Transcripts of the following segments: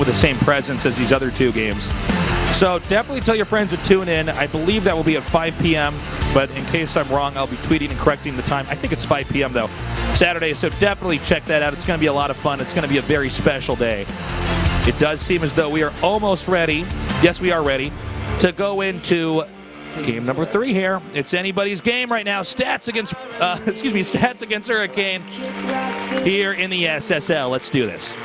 with the same presence as these other two games. So definitely tell your friends to tune in. I believe that will be at 5 p.m., but in case I'm wrong, I'll be tweeting and correcting the time. I think it's 5 p.m. though, Saturday, so definitely check that out. It's going to be a lot of fun. It's going to be a very special day. It does seem as though we are almost ready. Yes, we are ready to go into game number 3 here. It's anybody's game right now. Stats against Hurricane here in the SSL. Let's do this.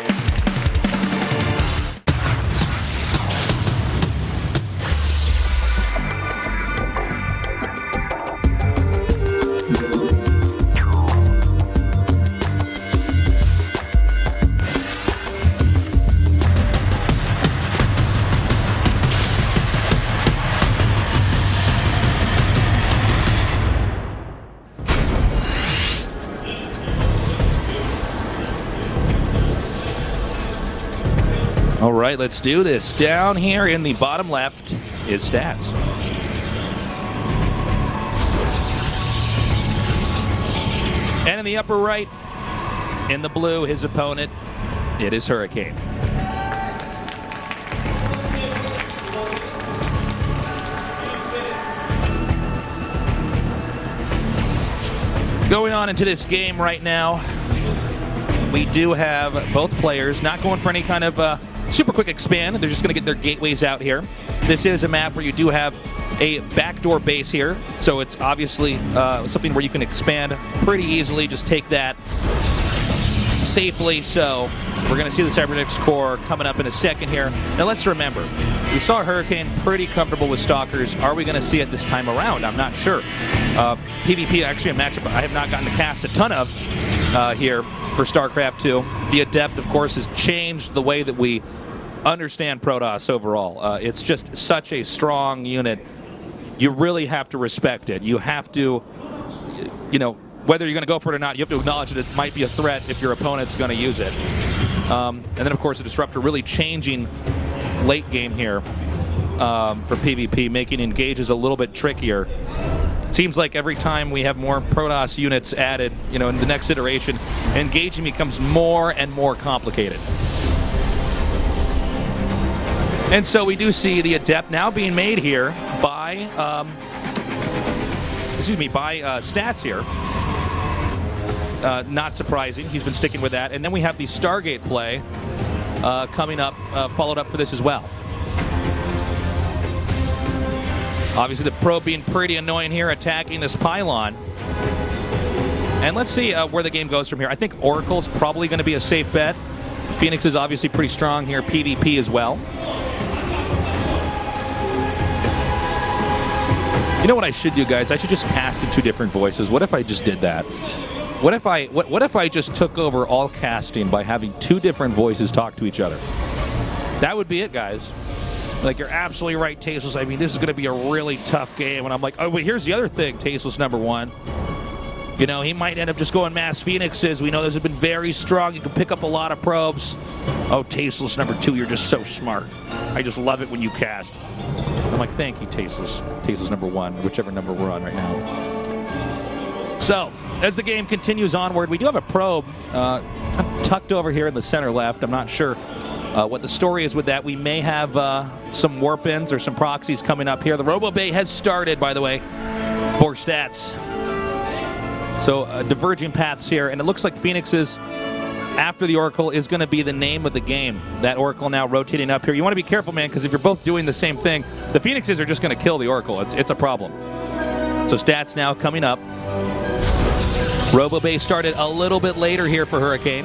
All right, let's do this. Down here in the bottom left is Stats. And in the upper right, in the blue, his opponent, it is Hurricane. Going on into this game right now, we do have both players not going for any kind of super quick expand. They're just going to get their gateways out here. This is a map where you do have a backdoor base here, so it's obviously something where you can expand pretty easily. Just take that safely. So we're going to see the Cybernetics core coming up in a second here. Now let's remember, we saw Hurricane pretty comfortable with Stalkers. Are we going to see it this time around? I'm not sure. PvP, actually a matchup I have not gotten to cast a ton of here for Starcraft 2. The Adept, of course, has changed the way that we understand Protoss overall. It's just such a strong unit. You really have to respect it. You have to, you know, whether you're going to go for it or not, you have to acknowledge that it might be a threat if your opponent's going to use it. And then, of course, the Disruptor really changing late game here for PvP, making engages a little bit trickier. It seems like every time we have more Protoss units added, you know, in the next iteration, engaging becomes more and more complicated. And so we do see the Adept now being made here by, Stats here. Not surprising. He's been sticking with that. And then we have the Stargate play coming up, followed up for this as well. Obviously, the probe being pretty annoying here, attacking this pylon. And let's see where the game goes from here. I think Oracle's probably going to be a safe bet. Phoenix is obviously pretty strong here, PvP as well. You know what I should do, guys? I should just cast in 2 different voices. What if I just did that? What if I just took over all casting by having 2 different voices talk to each other? That would be it, guys. Like, you're absolutely right, Tasteless. I mean, this is going to be a really tough game. And I'm like, oh, but here's the other thing, Tasteless #1. You know, he might end up just going mass Phoenixes. We know those have been very strong. You can pick up a lot of probes. Oh, Tasteless #2, you're just so smart. I just love it when you cast. I'm like, thank you, Tasteless. Tasteless #1, whichever number we're on right now. So, as the game continues onward, we do have a probe kind of tucked over here in the center left. I'm not sure what the story is with that. We may have some warp-ins or some proxies coming up here. The Robo Bay has started, by the way, for Stats. So diverging paths here, and it looks like Phoenix's after the Oracle is going to be the name of the game. That Oracle now rotating up here. You want to be careful, man, because if you're both doing the same thing, the Phoenixes are just going to kill the Oracle. It's a problem. So Stats now coming up. Robo Bay started a little bit later here for Hurricane.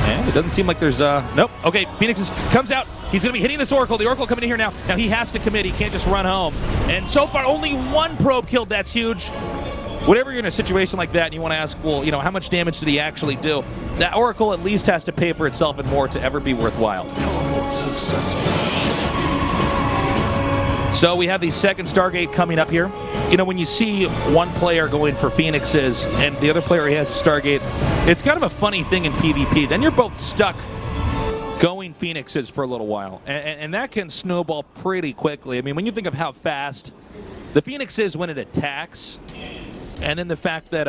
And it doesn't seem like there's nope. Okay, Phoenix comes out. He's going to be hitting this Oracle. The Oracle coming in here now. Now he has to commit. He can't just run home. And so far, only 1 probe killed. That's huge. Whenever you're in a situation like that and you want to ask, well, you know, how much damage did he actually do? That Oracle at least has to pay for itself and more to ever be worthwhile. So we have the second Stargate coming up here. You know, when you see one player going for Phoenixes and the other player has a Stargate, it's kind of a funny thing in PvP. Then you're both stuck going Phoenixes for a little while. And that can snowball pretty quickly. I mean, when you think of how fast the Phoenix is when it attacks, and then the fact that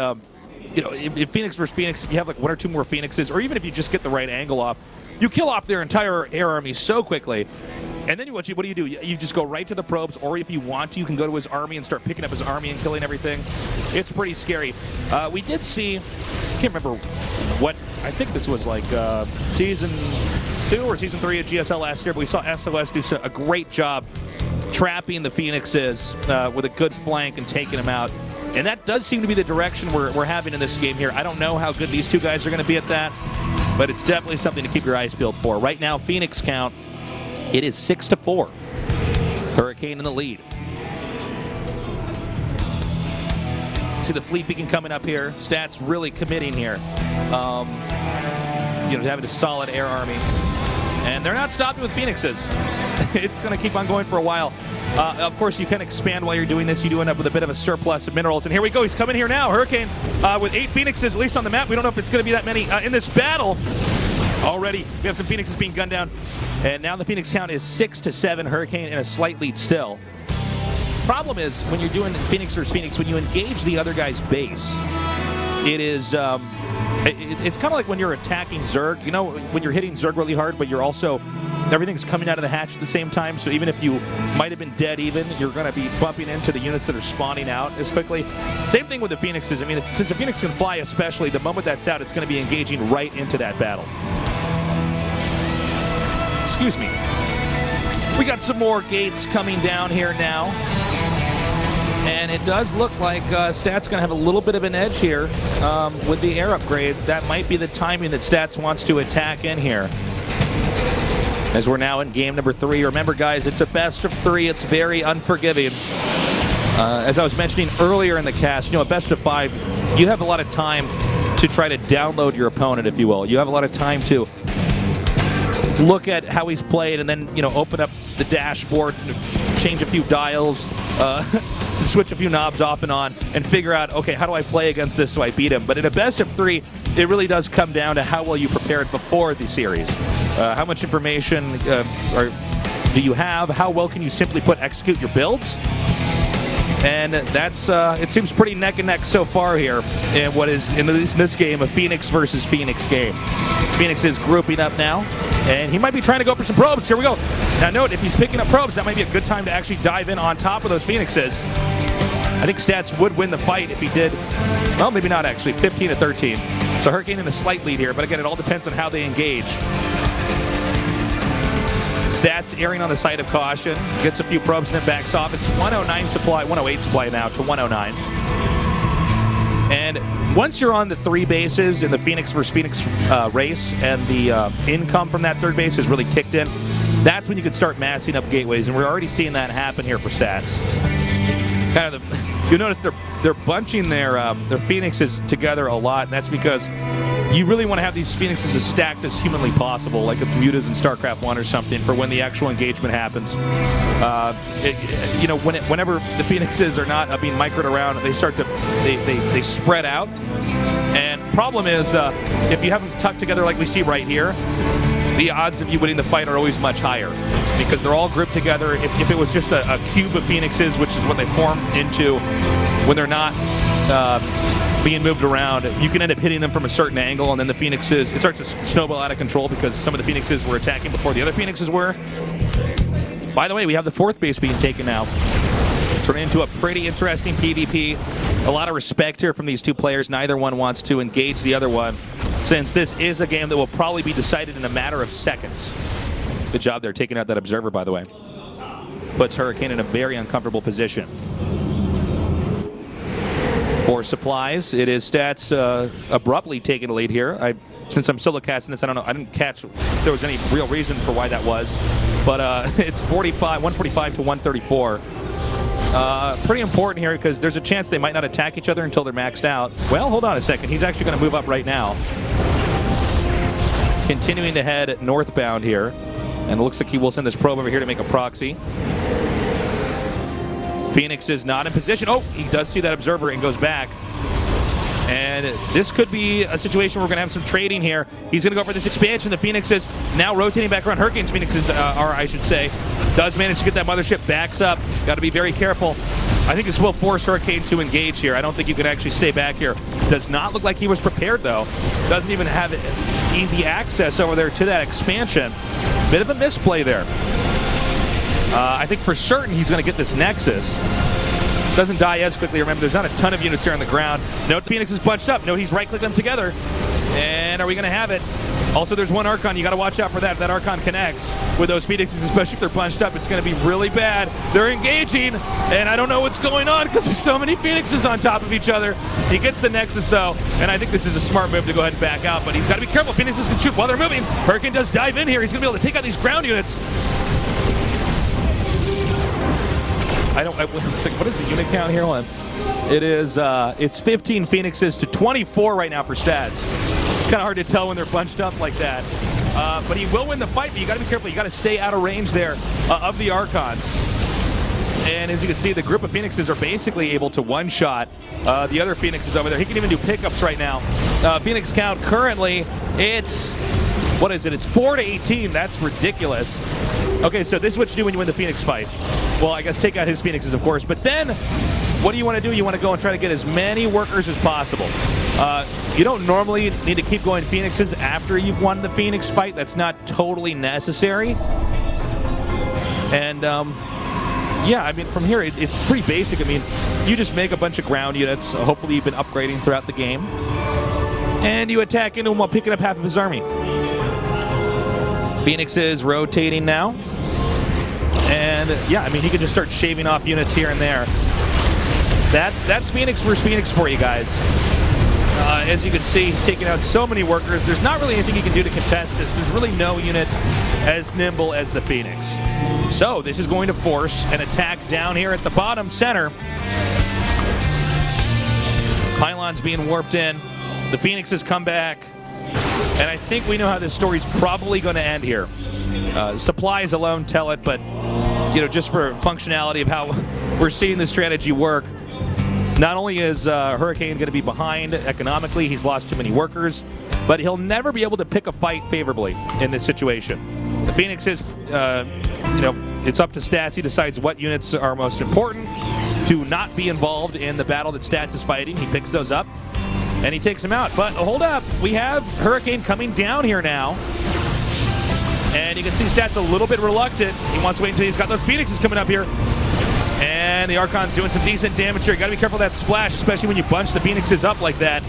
you know, if Phoenix versus Phoenix, if you have like 1 or 2 more Phoenixes, or even if you just get the right angle off, you kill off their entire air army so quickly. And then what do you do? You just go right to the probes, or if you want to, you can go to his army and start picking up his army and killing everything. It's pretty scary. We did see, I can't remember what, I think this was like Season 2 or Season 3 of GSL last year, but we saw SOS do a great job trapping the Phoenixes with a good flank and taking them out. And that does seem to be the direction we're having in this game here. I don't know how good these two guys are going to be at that, but it's definitely something to keep your eyes peeled for. Right now, Phoenix count, it is 6-4. Hurricane in the lead. See the fleet beacon coming up here. Stats really committing here. You know, having a solid air army. And they're not stopping with Phoenixes. It's going to keep on going for a while. Of course, you can expand while you're doing this. You do end up with a bit of a surplus of minerals. And here we go. He's coming here now. Hurricane with 8 Phoenixes, at least on the map. We don't know if it's going to be that many in this battle. Already, we have some Phoenixes being gunned down. And now the Phoenix count is 6-7. Hurricane in a slight lead still. Problem is, when you're doing Phoenix versus Phoenix, when you engage the other guy's base, it is... it's kind of like when you're attacking Zerg. You know, when you're hitting Zerg really hard, but you're also... everything's coming out of the hatch at the same time, so even if you might have been dead even, you're going to be bumping into the units that are spawning out as quickly. Same thing with the Phoenixes. I mean, since the Phoenix can fly especially, the moment that's out, it's going to be engaging right into that battle. Excuse me. We got some more gates coming down here now. And it does look like Stats going to have a little bit of an edge here with the air upgrades. That might be the timing that Stats wants to attack in here. As we're now in game number 3. Remember, guys, it's a best of 3. It's very unforgiving. As I was mentioning earlier in the cast, you know, a best of 5, you have a lot of time to try to download your opponent, if you will. You have a lot of time to look at how he's played and then, you know, open up the dashboard, change a few dials, switch a few knobs off and on, and figure out, okay, how do I play against this so I beat him? But in a best of 3, it really does come down to how well you prepared before the series. How much information do you have? How well can you simply execute your builds? And that's it seems pretty neck and neck so far here in what is, in this game, a Phoenix versus Phoenix game. Phoenix is grouping up now, and he might be trying to go for some probes. Here we go. Now note, if he's picking up probes, that might be a good time to actually dive in on top of those Phoenixes. I think Stats would win the fight if he did. Well, maybe not actually. 15-13. So Hurricane in a slight lead here, but again, it all depends on how they engage. Stats erring on the side of caution, gets a few probes and then backs off. It's 109 supply, 108 supply now to 109. And once you're on the 3 bases in the Phoenix versus Phoenix race, and the income from that 3rd base is really kicked in, that's when you can start massing up gateways, and we're already seeing that happen here for Stats. Kind of, you'll notice they're bunching their Phoenixes together a lot, and that's because you really want to have these Phoenixes as stacked as humanly possible, like it's Mutas in Starcraft 1 or something, for when the actual engagement happens. You know, whenever the Phoenixes are not being microed around, they start to they spread out. And problem is, if you have them tucked together like we see right here, the odds of you winning the fight are always much higher, because they're all grouped together. If it was just a cube of Phoenixes, which is what they form into when they're not being moved around, you can end up hitting them from a certain angle, and then the Phoenixes, it starts to snowball out of control because some of the Phoenixes were attacking before the other Phoenixes were. By the way, we have the 4th base being taken now. Turning into a pretty interesting PvP. A lot of respect here from these two players. Neither one wants to engage the other one, since this is a game that will probably be decided in a matter of seconds. Good job there taking out that observer, by the way. Puts Hurricane in a very uncomfortable position. For supplies, it is Stats abruptly taking the lead here. Since I'm solo casting this, I don't know. I didn't catch if there was any real reason for why that was. But it's 145 to 134. Pretty important here, because there's a chance they might not attack each other until they're maxed out. Well, hold on a second. He's actually going to move up right now. Continuing to head northbound here. And it looks like he will send this probe over here to make a proxy. Phoenix is not in position. Oh, he does see that observer and goes back. And this could be a situation where we're going to have some trading here. He's going to go for this expansion. The Phoenix is now rotating back around. Hurricane's Phoenixes are, I should say, does manage to get that mothership, backs up. Got to be very careful. I think this will force Hurricane to engage here. I don't think you can actually stay back here. Does not look like he was prepared, though. Doesn't even have easy access over there to that expansion. Bit of a misplay there. I think for certain he's going to get this Nexus. Doesn't die as quickly. Remember, there's not a ton of units here on the ground. Note Phoenix is bunched up. Note he's right-clicking them together. And are we going to have it? Also, there's one Archon. You got to watch out for that. If that Archon connects with those Phoenixes, especially if they're bunched up, it's going to be really bad. They're engaging, and I don't know what's going on because there's so many Phoenixes on top of each other. He gets the Nexus, though, and I think this is a smart move to go ahead and back out, but he's got to be careful. Phoenixes can shoot while they're moving. Hurricane does dive in here. He's going to be able to take out these ground units. It's like, what is the unit count here? Hold on. It is, it's 15 Phoenixes to 24 right now for stats. It's kind of hard to tell when they're bunched up like that. But he will win the fight, but you got to be careful. You got to stay out of range there of the Archons. And as you can see, the group of Phoenixes are basically able to one-shot the other Phoenixes over there. He can even do pickups right now. Phoenix count currently, it's, what is it? It's 4 to 18. That's ridiculous. Okay, so this is what you do when you win the Phoenix fight. Well, I guess take out his Phoenixes, of course. But then, what do you want to do? You want to go and try to get as many workers as possible. You don't normally need to keep going Phoenixes after you've won the Phoenix fight. That's not totally necessary. And, yeah, I mean, from here, it's pretty basic. I mean, you just make a bunch of ground units. Hopefully you've been upgrading throughout the game. And you attack into him while picking up half of his army. Phoenix is rotating now. And, yeah, I mean, he can just start shaving off units here and there. That's Phoenix versus Phoenix for you guys. As you can see, he's taking out so many workers. There's not really anything he can do to contest this. There's really no unit as nimble as the Phoenix. So this is going to force an attack down here at the bottom center. Pylon's being warped in. The Phoenix has come back. And I think we know how this story's probably going to end here. Supplies alone tell it, but you know, just for functionality of how we're seeing this strategy work, not only is Hurricane going to be behind economically, he's lost too many workers, but he'll never be able to pick a fight favorably in this situation. The Phoenix is, you know, it's up to Stats. He decides what units are most important to not be involved in the battle that Stats is fighting. He picks those up, and he takes them out. But hold up, we have Hurricane coming down here now. And you can see Stats a little bit reluctant. He wants to wait until he's got those Phoenixes coming up here. And the Archon's doing some decent damage here. You got to be careful of that splash, especially when you bunch the Phoenixes up like that.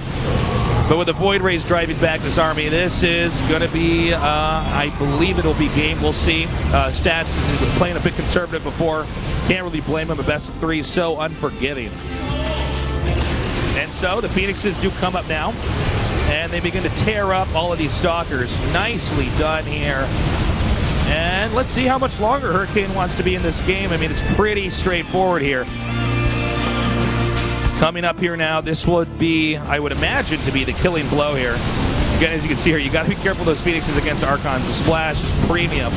But with the Void Rays driving back this army, this is going to be, I believe it'll be game. We'll see. Stats is playing a bit conservative before. Can't really blame him. A best of three, so unforgiving. And so the Phoenixes do come up now. And they begin to tear up all of these Stalkers. Nicely done here. And let's see how much longer Hurricane wants to be in this game. I mean, it's pretty straightforward here. Coming up here now, this would be, I would imagine, to be the killing blow here. Again, as you can see here, you got to be careful of those Phoenixes against Archons. The splash is premium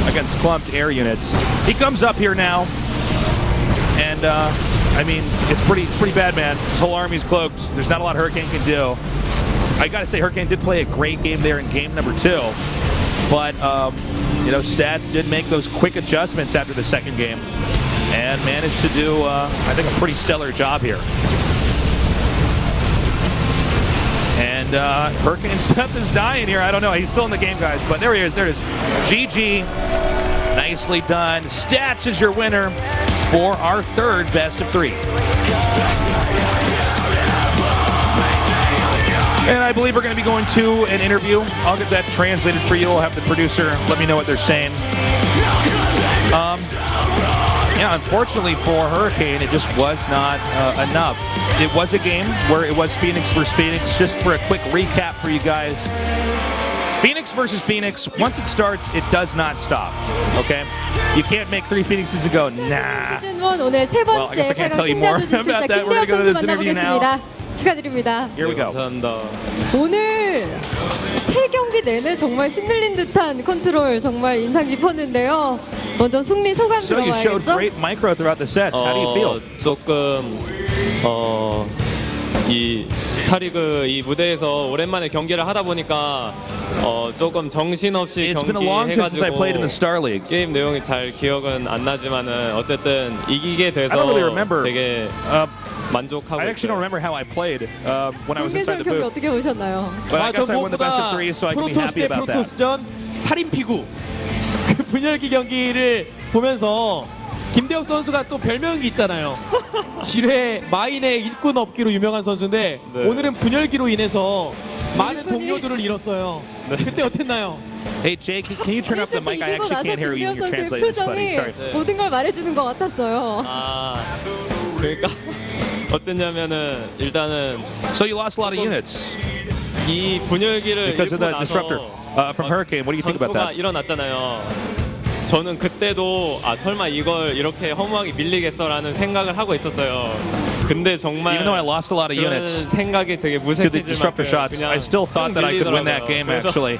against clumped air units. He comes up here now. And, I mean, it's pretty bad, man. His whole army's cloaked. There's not a lot Hurricane can do. I got to say, Hurricane did play a great game there in game number 2. But, you know, Stats did make those quick adjustments after the second game and managed to do, I think, a pretty stellar job here. And Hurricane's step is dying here. I don't know. He's still in the game, guys. But there he is. There it is. GG. Nicely done. Stats is your winner for our third best of 3. And I believe we're going to be going to an interview. I'll get that translated for you. I'll have the producer let me know what they're saying. Yeah, unfortunately for Hurricane, it just was not enough. It was a game where it was Phoenix versus Phoenix. Just for a quick recap for you guys. Phoenix versus Phoenix, once it starts, it does not stop, okay? You can't make 3 Phoenixes and go, nah. Well, I guess I can't tell you more about that. We're going to go to this interview now. 축하드립니다. Here we go. 감사합니다. 오늘 3경기 내내 정말 신들린 듯한 컨트롤 정말 인상 깊었는데요. 먼저 승리 소감 So you showed 들어봐야겠죠? great micro throughout the sets. How do you feel? 조금 이 스타리그 이 무대에서 오랜만에 경기를 하다 보니까 조금 정신없이 It's been a long time since I played in the 경기해가지고 Star Leagues. 게임 내용이 잘 기억은 안 나지만은 어쨌든 이기게 돼서 I don't really remember. 되게 만족하고 I actually don't 있어요. remember how I played when I was inside 경기에서 the 경기 booth. 어떻게 보셨나요? But I guess I 저 won the best of three, so I can be 프로토스 happy 대 about that. 프로토스전 살인 피구 그 분열기 경기를 보면서 김대엽 선수가 또 별명이 있잖아요. 지뢰 마인의 일꾼 업기로 유명한 선수인데 네. 오늘은 분열기로 인해서 많은 일꾼이? 동료들을 잃었어요. 그때 어땠나요? Hey Jake, can you turn up the mic? I 이기고 actually 나서 can't hear you when 김대엽 you're 선수의 translating this, buddy. 표정이 Sorry. 네. 모든 걸 말해주는 것 같았어요. 아 그러니까 어땠냐면은 일단은 So you lost a lot of units 이 분열기를 because of 잃고 the 나서 disruptor from Hurricane. What do you think about 전투가 that? 일어났잖아요. 저는 그때도 설마 이걸 이렇게 허무하게 밀리겠어라는 생각을 하고 있었어요. 근데 정말 Even though I lost a lot of 그런 units 생각이 되게 to the 무색해질 disruptor 만큼 shots, 그냥 I still thought that I could win that game 그래서, actually.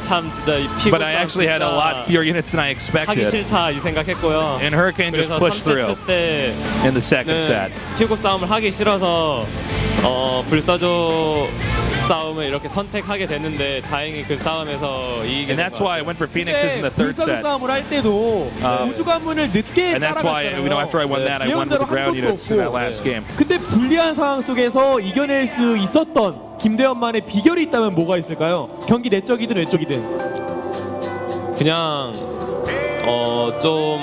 참 진짜 이 피고 But I actually had a lot fewer units than I 하기 expected. 싫다 이 생각했고요. And Hurricane just 그래서 pushed through 3세트 때 in the second set. 피고 싸움을 하기 싫어서 불사조 싸움을 이렇게 선택하게 됐는데 다행히 그 싸움에서 이기게 And 된 that's 것 why I 같아요. went for Phoenixes in the third 불사조 set. 싸움을 할 때도 우주 관문을 늦게 And that's why, 따라갔잖아요. after I won that, I won with the ground units in that last game. 근데 불리한 상황 속에서 이겨낼 수 있었던 김대엽만의 비결이 있다면 뭐가 있을까요? 경기 내적이든 외적이든. 그냥 좀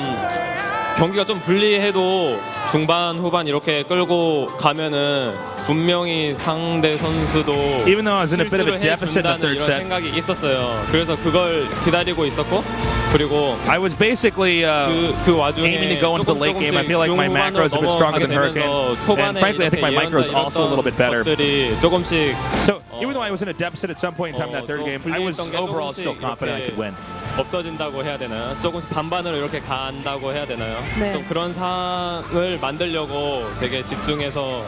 경기가 좀 불리해도 중반 후반 이렇게 끌고 가면은 분명히 상대 선수도 Even though I was in a bit of a 실수를 deficit in the 해준다는 third 이런 set, 생각이 있었어요. 그래서 그걸 기다리고 있었고 그리고 I was basically 그 와중에 aiming to go into the late game. I feel like my macros have been stronger than Hurricane. And frankly, I think my micro is also a little bit better. 조금씩 So even though I was in a deficit at some point in time in that third game, I was overall still confident I could win. 없어진다고 해야 되나요? 조금씩 반반으로 이렇게 간다고 해야 되나요? 네. 좀 그런 상황을 만들려고 되게 집중해서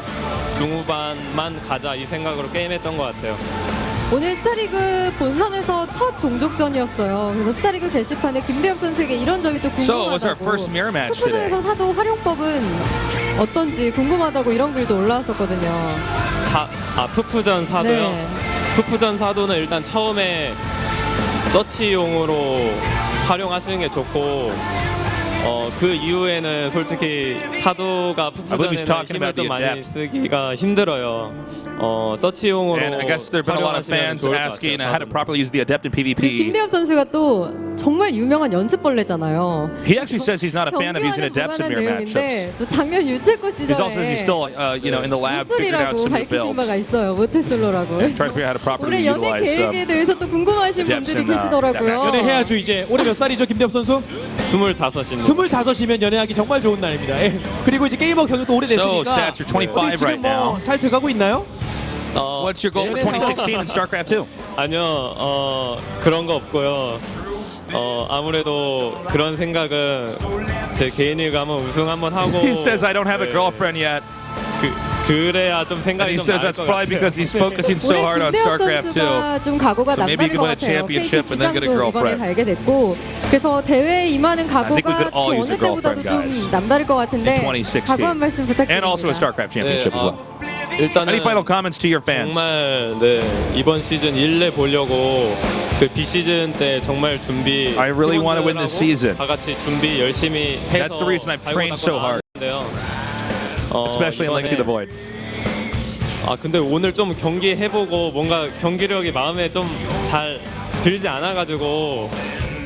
중후반만 가자 이 생각으로 게임했던 것 같아요. 오늘 스타리그 본선에서 첫 동족전이었어요. 그래서 스타리그 게시판에 김대엽 선수에게 이런 점이 또 So it was our 궁금하다고. first mirror match today. 푸푸전에서 사도 활용법은 어떤지 궁금하다고 이런 글도 올라왔었거든요. 푸푸전 사도요? 네. 푸푸전 사도는 일단 처음에 서치용으로 활용하시는 게 좋고 그 이후에는 솔직히 사도가 believe he's 푸푸전에는 talking 힘을 about the 좀 많이 adept. 쓰기가 힘들어요. 서치용으로 And I guess there have been a lot of 활용하시면 fans 좋을 것 asking 같아요, how to 사도는. properly use the adept in 그리고 PvP. 김대엽 선수가 또 정말 유명한 연습벌레잖아요. He actually says he's not a fan of using 경기와는 adepts in 무관한 mirror matchups. 내용인데 또 작년 유채꽃 He also says he's 시절에 still, in the lab figuring out 모쏠이라고 some new 밝히신 builds. 바가 있어요. 모태솔로라고. Trying to figure out how to properly 올해 연애 utilize 계획에 대해서 또 궁금하신 adepts 분들이 in, that 계시더라고요. matchup. 연애해야죠 이제. 올해 몇 살이죠 김대엽 선수? 25입니다. 25이면 연애하기 정말 좋은 날입니다. 예. 그리고 이제 게이머 경력도 오래됐으니까. So, stats are 25 어디 지금 right now. 잘 돼가고 있나요? What's your goal for 2016 in StarCraft 2? 아니요, 그런 거 없고요. 아무래도 그런 생각은 제 개인이가 한번 우승 한번 하고. He says I don't have a girlfriend yet. 그래야 좀 And 생각이 he 좀 says 나을 that's 것 probably 같아요. because he's focusing so 올해 hard on 김대엽 StarCraft 2. 선수가 좀 각오가 So maybe he 남다른 could 것 win a 같아요. championship KT and then get a 주장도 이번에 girlfriend. 달게 됐고 그래서 대회에 임하는 think we 각오가 could all 그 use 어느 a girlfriend, 때보다도 좀 guys. 남다를 것 같은데 In 2016. 각오 한 말씀 부탁드립니다. And also a StarCraft championship as well. 일단은 Any final comments to your fans? 정말 이번 시즌 1내 보려고 그 비시즌 때 정말 준비. I really want to win this season. 다 같이 준비 열심히 해서. That's the reason I've trained so hard. Especially in Legacy of the Void. 근데 오늘 좀 경기 해보고 뭔가 경기력이 마음에 좀 잘 들지 않아가지고.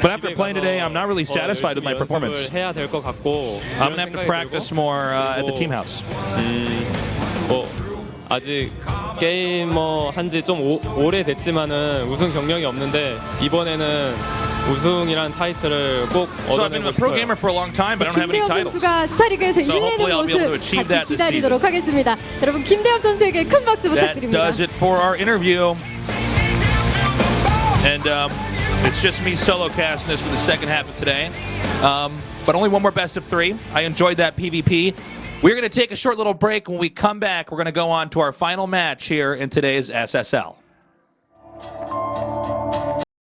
But after playing today, I'm not really satisfied with my performance. 해야 될 것 같고. I'm gonna have to practice more at the team house. 아직 게이머 한지 좀 오래 됐지만은 우승 경력이 없는데 이번에는 우승이란 타이틀을 꼭 So I've been 얻어내고 a pro 싶어요. gamer for a long time, but I don't have any 김대엽 titles. 선수가 스타리그에서 So hopefully 1내는 I'll be able to 모습 achieve that 같이 this 기다리도록 하겠습니다. 여러분 김대엽 선수에게 큰 박수 That 부탁드립니다. does it for our interview. And it's just me solo casting this for the second half of today. But only one more best of 3. I enjoyed that PvP. We're going to take a short little break. When we come back, we're going to go on to our final match here in today's SSL.